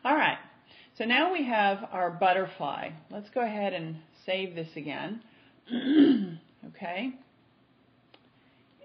All right, so now we have our butterfly. Let's go ahead and save this again. Okay.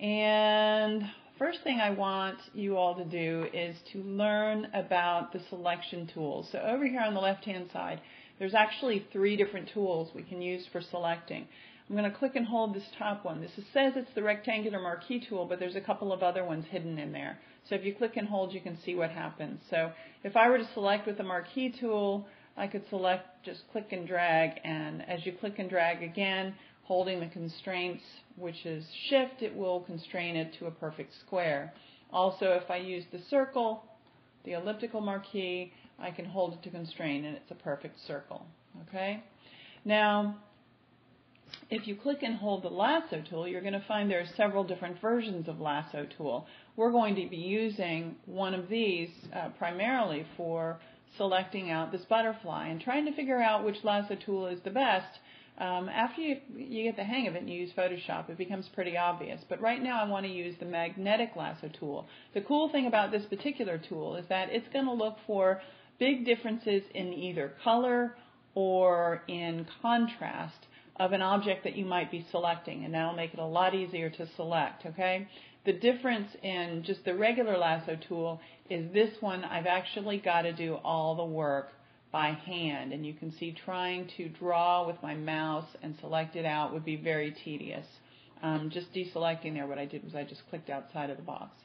And first thing I want you all to do is to learn about the selection tools. So over here on the left-hand side, there's actually 3 different tools we can use for selecting. I'm going to click and hold this top one. This says it's the rectangular marquee tool, but there's a couple of other ones hidden in there. So if you click and hold, you can see what happens. So if I were to select with the marquee tool, I could select, just click and drag, and as you click and drag again, holding the constraints, which is shift, it will constrain it to a perfect square. Also, if I use the circle, the elliptical marquee, I can hold it to constrain, and it's a perfect circle. Okay? Now, if you click and hold the lasso tool, you're going to find there are several different versions of lasso tool. We're going to be using one of these primarily for selecting out this butterfly and trying to figure out which lasso tool is the best. After you get the hang of it and you use Photoshop, it becomes pretty obvious. But right now I want to use the magnetic lasso tool. The cool thing about this particular tool is that it's going to look for big differences in either color or in contrast of an object that you might be selecting, and that'll make it a lot easier to select, okay? The difference in just the regular lasso tool is this one I've actually got to do all the work by hand, and you can see trying to draw with my mouse and select it out would be very tedious. Just deselecting there, what I did was I just clicked outside of the box.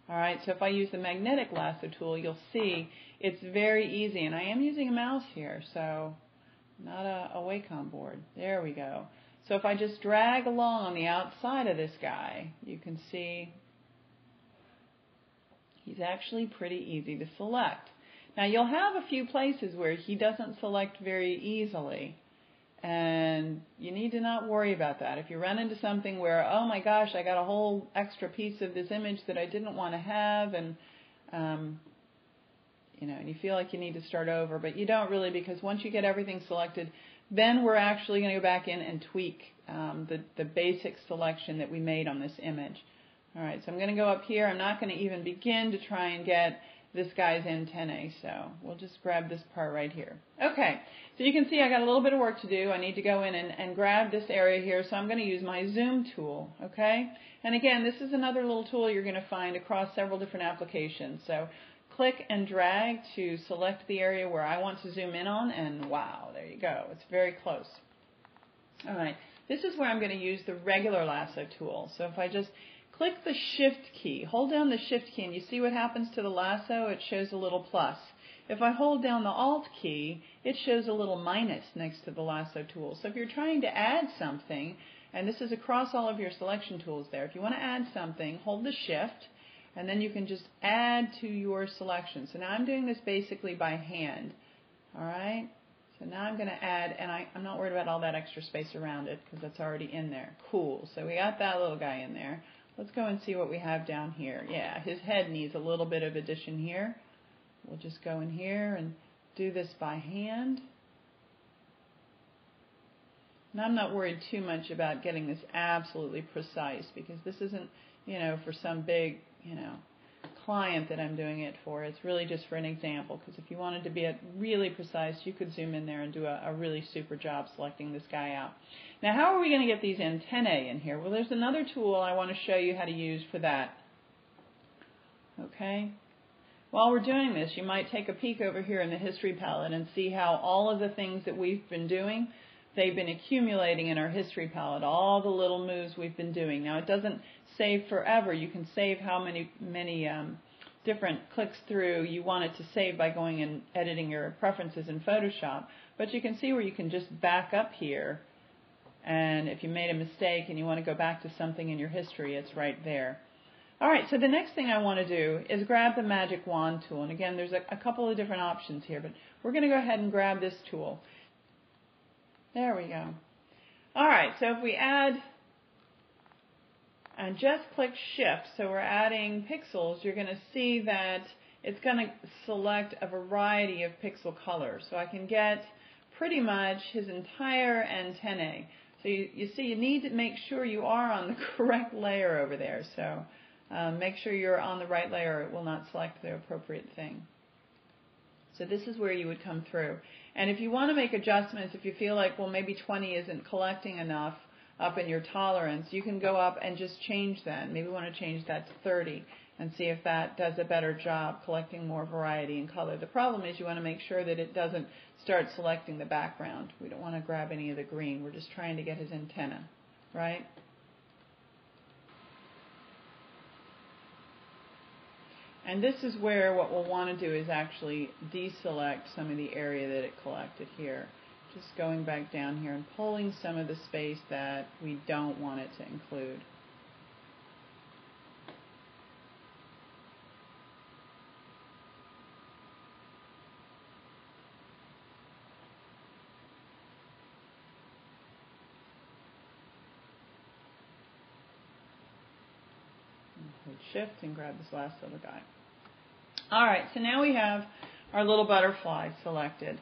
Alright, so if I use the magnetic lasso tool, you'll see it's very easy, and I am using a mouse here, so not a Wacom board. There we go. So if I just drag along on the outside of this guy, you can see he's actually pretty easy to select. Now you'll have a few places where he doesn't select very easily, and you need to not worry about that. If you run into something where, oh my gosh, I got a whole extra piece of this image that I didn't want to have, and and you feel like you need to start over, but you don't really, because once you get everything selected, then we're actually going to go back in and tweak the basic selection that we made on this image. All right, so I'm going to go up here. I'm not going to even begin to try and get this guy's antennae, so we'll just grab this part right here. Okay, so you can see I got a little bit of work to do. I need to go in and grab this area here, so I'm going to use my zoom tool, okay? And again, this is another little tool you're going to find across several different applications. So click and drag to select the area where I want to zoom in on, and wow, there you go. It's very close. All right, this is where I'm going to use the regular lasso tool. So if I just click the Shift key, hold down the Shift key, and you see what happens to the lasso? It shows a little plus. If I hold down the Alt key, it shows a little minus next to the lasso tool. So if you're trying to add something, and this is across all of your selection tools there, if you want to add something, hold the Shift, and then you can just add to your selection. So now I'm doing this basically by hand. All right? So now I'm going to add, and I'm not worried about all that extra space around it because that's already in there. Cool. So we got that little guy in there. Let's go and see what we have down here. Yeah, his head needs a little bit of addition here. We'll just go in here and do this by hand. And I'm not worried too much about getting this absolutely precise because this isn't, for some big, client that I'm doing it for. It's really just for an example, because if you wanted to be really precise, you could zoom in there and do a really super job selecting this guy out. Now, how are we going to get these antennae in here? Well, there's another tool I want to show you how to use for that. Okay? While we're doing this, you might take a peek over here in the history palette and see how all of the things that we've been doing, they've been accumulating in our history palette, all the little moves we've been doing. Now, it doesn't save forever. You can save how many different clicks through you want it to save by going and editing your preferences in Photoshop. But you can see where you can just back up here, and if you made a mistake and you want to go back to something in your history, it's right there. All right, so the next thing I want to do is grab the magic wand tool. And again, there's a couple of different options here, but we're going to go ahead and grab this tool. There we go. All right, so if we add and just click Shift, so we're adding pixels, you're going to see that it's going to select a variety of pixel colors. So I can get pretty much his entire antennae. So you see you need to make sure you are on the correct layer over there. So make sure you're on the right layer, or it will not select the appropriate thing. So this is where you would come through. And if you want to make adjustments, if you feel like, well, maybe 20 isn't collecting enough up in your tolerance, you can go up and just change that. Maybe you want to change that to 30 and see if that does a better job collecting more variety and color. The problem is you want to make sure that it doesn't start selecting the background. We don't want to grab any of the green. We're just trying to get his antenna, right? And this is where what we'll want to do is actually deselect some of the area that it collected here. Just going back down here and pulling some of the space that we don't want it to include. Hold shift and grab this last little guy. All right, so now we have our little butterfly selected.